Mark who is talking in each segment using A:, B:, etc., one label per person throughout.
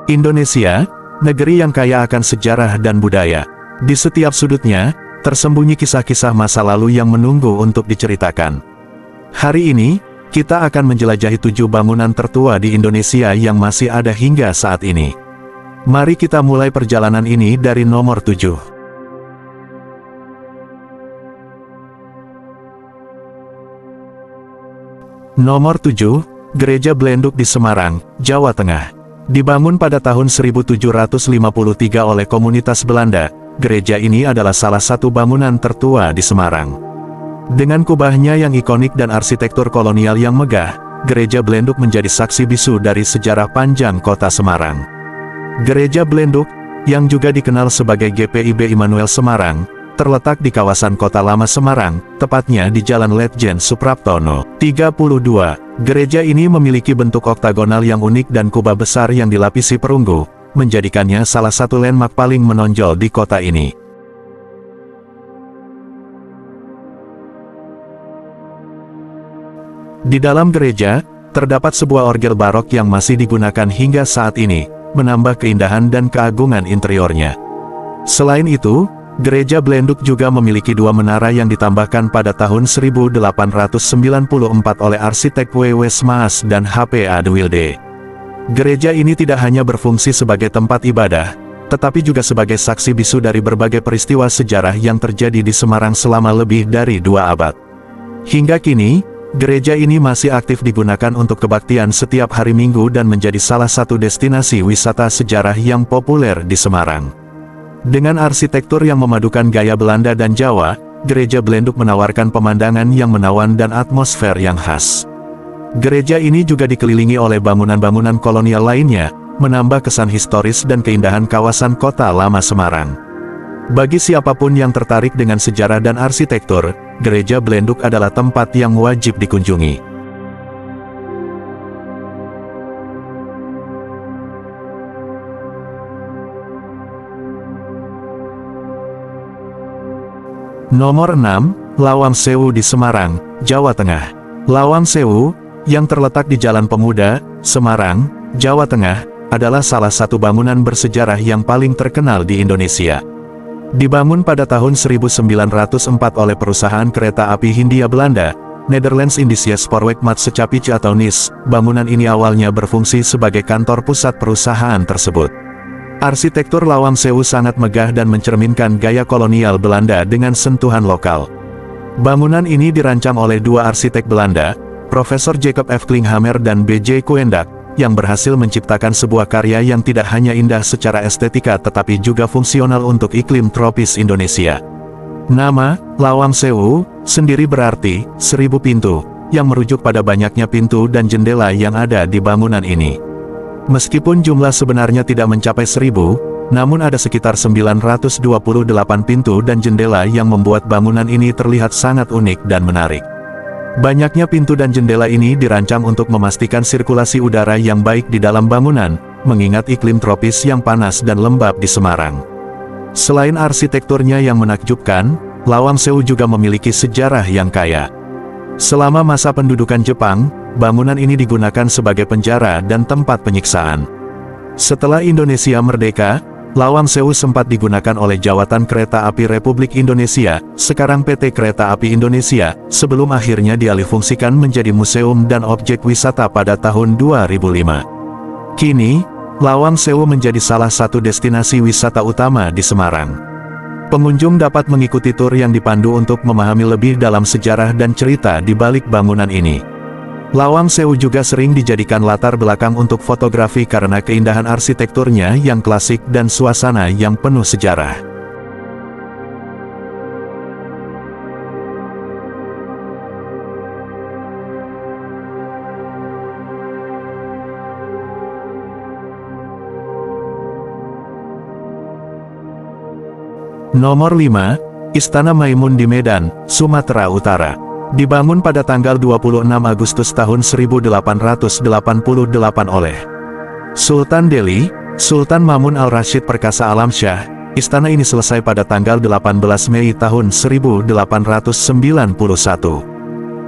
A: Indonesia, negeri yang kaya akan sejarah dan budaya. Di setiap sudutnya, tersembunyi kisah-kisah masa lalu yang menunggu untuk diceritakan. Hari ini, kita akan menjelajahi 7 bangunan tertua di Indonesia yang masih ada hingga saat ini. Mari kita mulai perjalanan ini dari nomor 7. Nomor 7, Gereja Blenduk di Semarang, Jawa Tengah. Dibangun pada tahun 1753 oleh komunitas Belanda, gereja ini adalah salah satu bangunan tertua di Semarang. Dengan kubahnya yang ikonik dan arsitektur kolonial yang megah, Gereja Blenduk menjadi saksi bisu dari sejarah panjang kota Semarang. Gereja Blenduk, yang juga dikenal sebagai GPIB Immanuel Semarang, terletak di kawasan Kota Lama Semarang, tepatnya di Jalan Letjen Supraptono, 32. Gereja ini memiliki bentuk oktagonal yang unik dan kubah besar yang dilapisi perunggu, menjadikannya salah satu landmark paling menonjol di kota ini. Di dalam gereja, terdapat sebuah orgel barok yang masih digunakan hingga saat ini, menambah keindahan dan keagungan interiornya. Selain itu, Gereja Blenduk juga memiliki 2 menara yang ditambahkan pada tahun 1894 oleh arsitek W.W. Smaas dan H.P.A. de Wilde. Gereja ini tidak hanya berfungsi sebagai tempat ibadah, tetapi juga sebagai saksi bisu dari berbagai peristiwa sejarah yang terjadi di Semarang selama lebih dari 2 abad. Hingga kini, gereja ini masih aktif digunakan untuk kebaktian setiap hari Minggu dan menjadi salah satu destinasi wisata sejarah yang populer di Semarang. Dengan arsitektur yang memadukan gaya Belanda dan Jawa, Gereja Blenduk menawarkan pemandangan yang menawan dan atmosfer yang khas. Gereja ini juga dikelilingi oleh bangunan-bangunan kolonial lainnya, menambah kesan historis dan keindahan kawasan Kota Lama Semarang. Bagi siapapun yang tertarik dengan sejarah dan arsitektur, Gereja Blenduk adalah tempat yang wajib dikunjungi. Nomor 6, Lawang Sewu di Semarang, Jawa Tengah. Lawang Sewu, yang terletak di Jalan Pemuda, Semarang, Jawa Tengah, adalah salah satu bangunan bersejarah yang paling terkenal di Indonesia. Dibangun pada tahun 1904 oleh perusahaan kereta api Hindia Belanda, Nederlands Indische Spoorwegmaatschappij atau NIS, bangunan ini awalnya berfungsi sebagai kantor pusat perusahaan tersebut. Arsitektur Lawang Sewu sangat megah dan mencerminkan gaya kolonial Belanda dengan sentuhan lokal. Bangunan ini dirancang oleh 2 arsitek Belanda, Profesor Jacob F. Klinghammer dan B.J. Coendak, yang berhasil menciptakan sebuah karya yang tidak hanya indah secara estetika tetapi juga fungsional untuk iklim tropis Indonesia. Nama, Lawang Sewu, sendiri berarti, 1000 pintu, yang merujuk pada banyaknya pintu dan jendela yang ada di bangunan ini. Meskipun jumlah sebenarnya tidak mencapai 1000, namun ada sekitar 928 pintu dan jendela yang membuat bangunan ini terlihat sangat unik dan menarik. Banyaknya pintu dan jendela ini dirancang untuk memastikan sirkulasi udara yang baik di dalam bangunan, mengingat iklim tropis yang panas dan lembab di Semarang. Selain arsitekturnya yang menakjubkan, Lawang Sewu juga memiliki sejarah yang kaya. Selama masa pendudukan Jepang, bangunan ini digunakan sebagai penjara dan tempat penyiksaan. Setelah Indonesia merdeka, Lawang Sewu sempat digunakan oleh Jawatan Kereta Api Republik Indonesia, sekarang PT Kereta Api Indonesia, sebelum akhirnya dialihfungsikan menjadi museum dan objek wisata pada tahun 2005. Kini, Lawang Sewu menjadi salah satu destinasi wisata utama di Semarang. Pengunjung dapat mengikuti tur yang dipandu untuk memahami lebih dalam sejarah dan cerita di balik bangunan ini. Lawang Sewu juga sering dijadikan latar belakang untuk fotografi karena keindahan arsitekturnya yang klasik dan suasana yang penuh sejarah. Nomor 5, Istana Maimun di Medan, Sumatera Utara. Dibangun pada tanggal 26 Agustus tahun 1888 oleh Sultan Delhi, Sultan Mamun al-Rashid Perkasa Alamsyah. Istana ini selesai pada tanggal 18 Mei tahun 1891.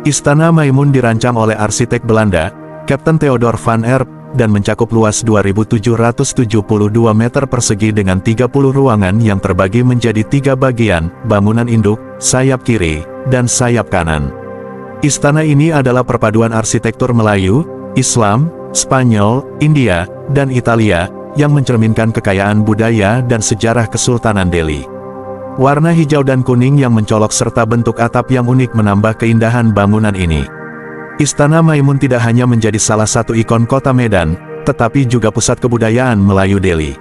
A: Istana Maimun dirancang oleh arsitek Belanda, Kapten Theodor van Erp, dan mencakup luas 2.772 meter persegi dengan 30 ruangan yang terbagi menjadi 3 bagian, bangunan induk, sayap kiri, dan sayap kanan. Istana ini adalah perpaduan arsitektur Melayu, Islam, Spanyol, India, dan Italia, yang mencerminkan kekayaan budaya dan sejarah Kesultanan Delhi. Warna hijau dan kuning yang mencolok serta bentuk atap yang unik menambah keindahan bangunan ini. Istana Maimun tidak hanya menjadi salah satu ikon kota Medan, tetapi juga pusat kebudayaan Melayu Delhi.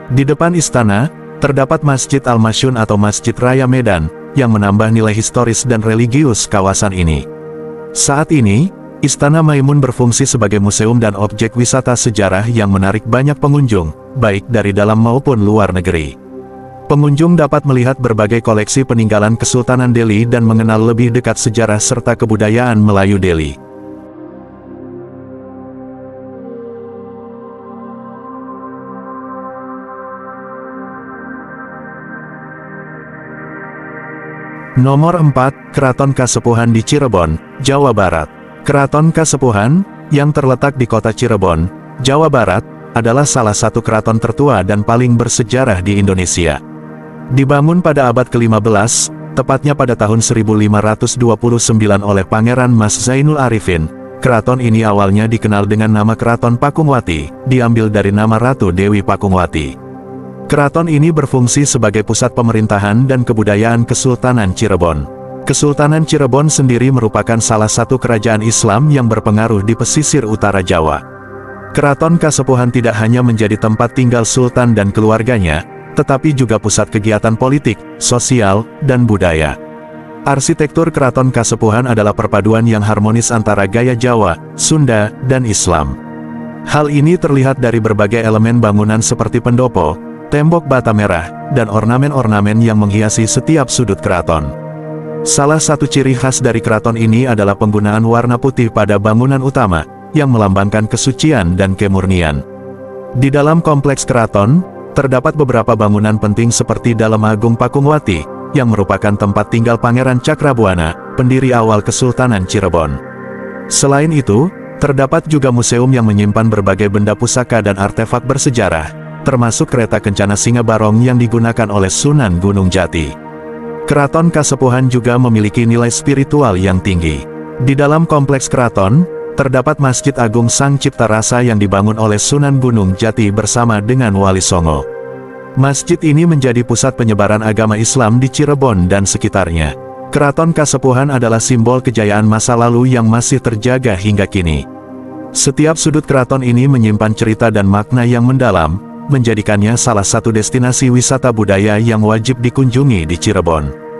A: Di depan istana, terdapat Masjid Al-Masyun atau Masjid Raya Medan, yang menambah nilai historis dan religius kawasan ini. Saat ini, Istana Maimun berfungsi sebagai museum dan objek wisata sejarah yang menarik banyak pengunjung, baik dari dalam maupun luar negeri. Pengunjung dapat melihat berbagai koleksi peninggalan Kesultanan Delhi dan mengenal lebih dekat sejarah serta kebudayaan Melayu Delhi. Nomor 4, Keraton Kasepuhan di Cirebon, Jawa Barat. Keraton Kasepuhan, yang terletak di kota Cirebon, Jawa Barat, adalah salah satu keraton tertua dan paling bersejarah di Indonesia. Dibangun pada abad ke-15, tepatnya pada tahun 1529 oleh Pangeran Mas Zainul Arifin, keraton ini awalnya dikenal dengan nama Keraton Pakungwati, diambil dari nama Ratu Dewi Pakungwati. Keraton ini berfungsi sebagai pusat pemerintahan dan kebudayaan Kesultanan Cirebon. Kesultanan Cirebon sendiri merupakan salah satu kerajaan Islam yang berpengaruh di pesisir utara Jawa. Keraton Kasepuhan tidak hanya menjadi tempat tinggal Sultan dan keluarganya, tetapi juga pusat kegiatan politik, sosial, dan budaya. Arsitektur Keraton Kasepuhan adalah perpaduan yang harmonis antara gaya Jawa, Sunda, dan Islam. Hal ini terlihat dari berbagai elemen bangunan seperti pendopo, tembok bata merah, dan ornamen-ornamen yang menghiasi setiap sudut keraton. Salah satu ciri khas dari keraton ini adalah penggunaan warna putih pada bangunan utama, yang melambangkan kesucian dan kemurnian. Di dalam kompleks keraton, terdapat beberapa bangunan penting seperti Dalem Agung Pakungwati, yang merupakan tempat tinggal Pangeran Cakrabuana, pendiri awal Kesultanan Cirebon. Selain itu, terdapat juga museum yang menyimpan berbagai benda pusaka dan artefak bersejarah, termasuk kereta kencana Singa Barong yang digunakan oleh Sunan Gunung Jati. Keraton Kasepuhan juga memiliki nilai spiritual yang tinggi. Di dalam kompleks keraton, terdapat Masjid Agung Sang Cipta Rasa yang dibangun oleh Sunan Gunung Jati bersama dengan Wali Songo. Masjid ini menjadi pusat penyebaran agama Islam di Cirebon dan sekitarnya. Keraton Kasepuhan adalah simbol kejayaan masa lalu yang masih terjaga hingga kini. Setiap sudut keraton ini menyimpan cerita dan makna yang mendalam, menjadikannya salah satu destinasi wisata budaya yang wajib dikunjungi di Cirebon.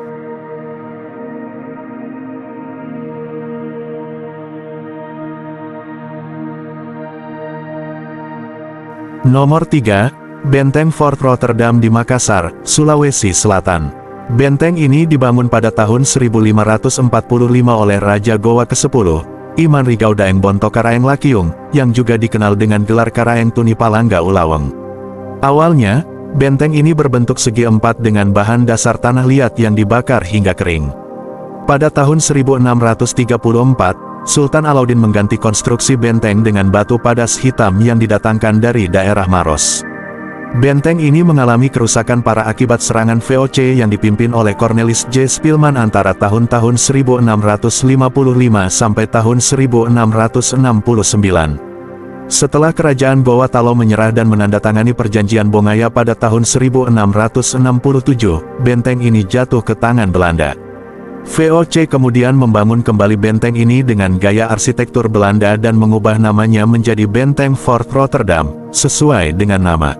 A: Nomor 3, Benteng Fort Rotterdam di Makassar, Sulawesi Selatan. Benteng ini dibangun pada tahun 1545 oleh Raja Gowa ke-10, Iman Rigau Daeng Bonto Karaeng Lakiung, yang juga dikenal dengan gelar Karaeng Tuni Palangga Ulaweng. Awalnya, benteng ini berbentuk segi empat dengan bahan dasar tanah liat yang dibakar hingga kering. Pada tahun 1634, Sultan Alauddin mengganti konstruksi benteng dengan batu padas hitam yang didatangkan dari daerah Maros. Benteng ini mengalami kerusakan parah akibat serangan VOC yang dipimpin oleh Cornelis J. Spilman antara tahun-tahun 1655 sampai tahun 1669. Setelah kerajaan Gowa Talo menyerah dan menandatangani perjanjian Bongaya pada tahun 1667, benteng ini jatuh ke tangan Belanda. VOC kemudian membangun kembali benteng ini dengan gaya arsitektur Belanda dan mengubah namanya menjadi Benteng Fort Rotterdam, sesuai dengan nama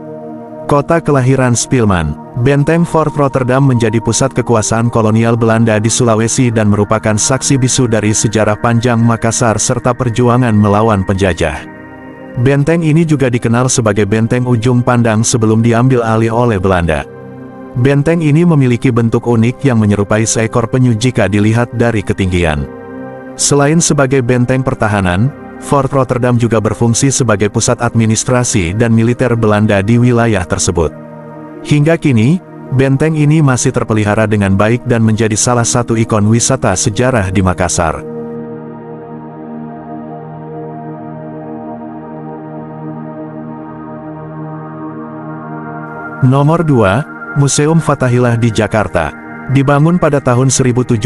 A: kota kelahiran Spilman. Benteng Fort Rotterdam menjadi pusat kekuasaan kolonial Belanda di Sulawesi dan merupakan saksi bisu dari sejarah panjang Makassar serta perjuangan melawan penjajah. Benteng ini juga dikenal sebagai Benteng Ujung Pandang sebelum diambil alih oleh Belanda. Benteng ini memiliki bentuk unik yang menyerupai seekor penyu jika dilihat dari ketinggian. Selain sebagai benteng pertahanan, Fort Rotterdam juga berfungsi sebagai pusat administrasi dan militer Belanda di wilayah tersebut. Hingga kini, benteng ini masih terpelihara dengan baik dan menjadi salah satu ikon wisata sejarah di Makassar. Nomor 2, Museum Fathahillah di Jakarta. Dibangun pada tahun 1710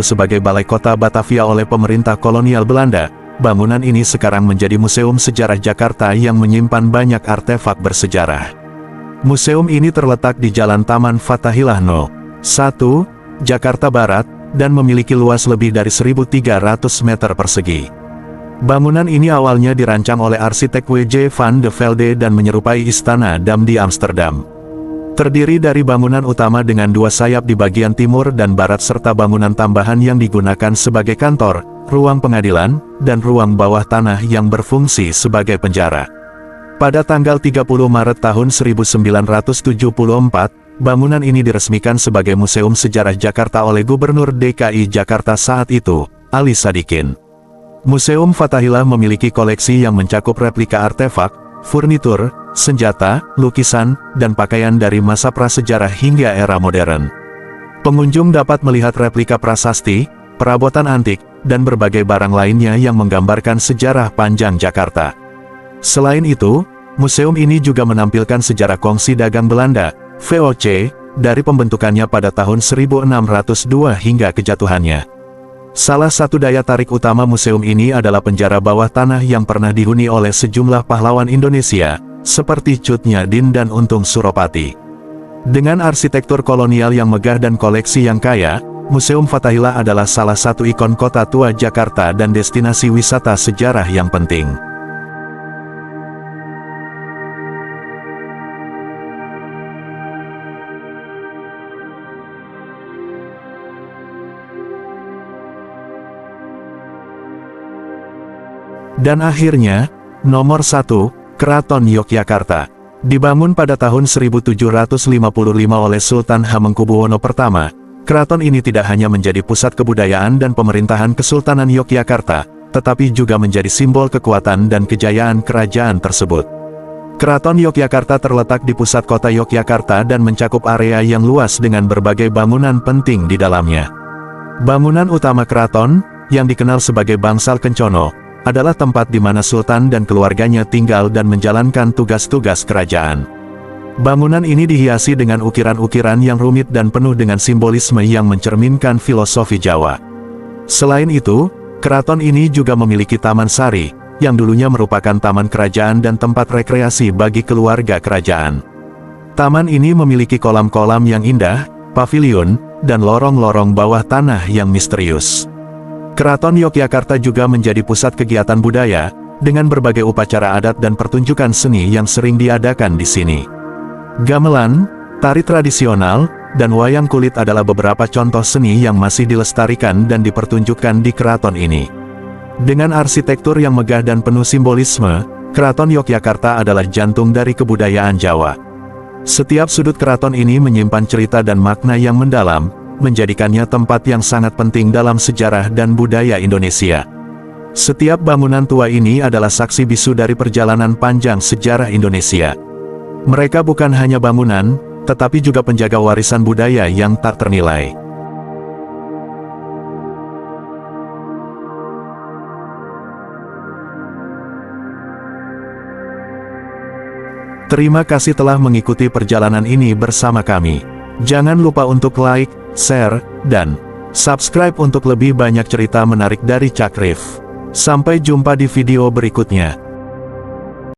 A: sebagai balai kota Batavia oleh pemerintah kolonial Belanda, bangunan ini sekarang menjadi Museum Sejarah Jakarta yang menyimpan banyak artefak bersejarah. Museum ini terletak di Jalan Taman Fathahillah No. 1, Jakarta Barat, dan memiliki luas lebih dari 1.300 meter persegi. Bangunan ini awalnya dirancang oleh arsitek W.J. van de Velde dan menyerupai Istana Dam di Amsterdam. Terdiri dari bangunan utama dengan dua sayap di bagian timur dan barat serta bangunan tambahan yang digunakan sebagai kantor, ruang pengadilan, dan ruang bawah tanah yang berfungsi sebagai penjara. Pada tanggal 30 Maret tahun 1974, bangunan ini diresmikan sebagai Museum Sejarah Jakarta oleh Gubernur DKI Jakarta saat itu, Ali Sadikin. Museum Fathahillah memiliki koleksi yang mencakup replika artefak, furnitur, senjata, lukisan, dan pakaian dari masa prasejarah hingga era modern. Pengunjung dapat melihat replika prasasti, perabotan antik, dan berbagai barang lainnya yang menggambarkan sejarah panjang Jakarta. Selain itu, museum ini juga menampilkan sejarah kongsi dagang Belanda, VOC, dari pembentukannya pada tahun 1602 hingga kejatuhannya. Salah satu daya tarik utama museum ini adalah penjara bawah tanah yang pernah dihuni oleh sejumlah pahlawan Indonesia, seperti Cut Nyak-Dien dan Untung Suropati. Dengan arsitektur kolonial yang megah dan koleksi yang kaya, Museum Fathahillah adalah salah satu ikon kota tua Jakarta dan destinasi wisata sejarah yang penting. Dan akhirnya, nomor 1, Keraton Yogyakarta. Dibangun pada tahun 1755 oleh Sultan Hamengkubuwono I, keraton ini tidak hanya menjadi pusat kebudayaan dan pemerintahan Kesultanan Yogyakarta, tetapi juga menjadi simbol kekuatan dan kejayaan kerajaan tersebut. Keraton Yogyakarta terletak di pusat kota Yogyakarta dan mencakup area yang luas dengan berbagai bangunan penting di dalamnya. Bangunan utama keraton, yang dikenal sebagai Bangsal Kencono, adalah tempat di mana Sultan dan keluarganya tinggal dan menjalankan tugas-tugas kerajaan. Bangunan ini dihiasi dengan ukiran-ukiran yang rumit dan penuh dengan simbolisme yang mencerminkan filosofi Jawa. Selain itu, keraton ini juga memiliki Taman Sari, yang dulunya merupakan taman kerajaan dan tempat rekreasi bagi keluarga kerajaan. Taman ini memiliki kolam-kolam yang indah, pavilion, dan lorong-lorong bawah tanah yang misterius. Keraton Yogyakarta juga menjadi pusat kegiatan budaya, dengan berbagai upacara adat dan pertunjukan seni yang sering diadakan di sini. Gamelan, tari tradisional, dan wayang kulit adalah beberapa contoh seni yang masih dilestarikan dan dipertunjukkan di keraton ini. Dengan arsitektur yang megah dan penuh simbolisme, Keraton Yogyakarta adalah jantung dari kebudayaan Jawa. Setiap sudut keraton ini menyimpan cerita dan makna yang mendalam, menjadikannya tempat yang sangat penting dalam sejarah dan budaya Indonesia. Setiap bangunan tua ini adalah saksi bisu dari perjalanan panjang sejarah Indonesia. Mereka bukan hanya bangunan, tetapi juga penjaga warisan budaya yang tak ternilai. Terima kasih telah mengikuti perjalanan ini bersama kami. Jangan lupa untuk like, share, dan subscribe untuk lebih banyak cerita menarik dari Cakrif. Sampai jumpa di video berikutnya.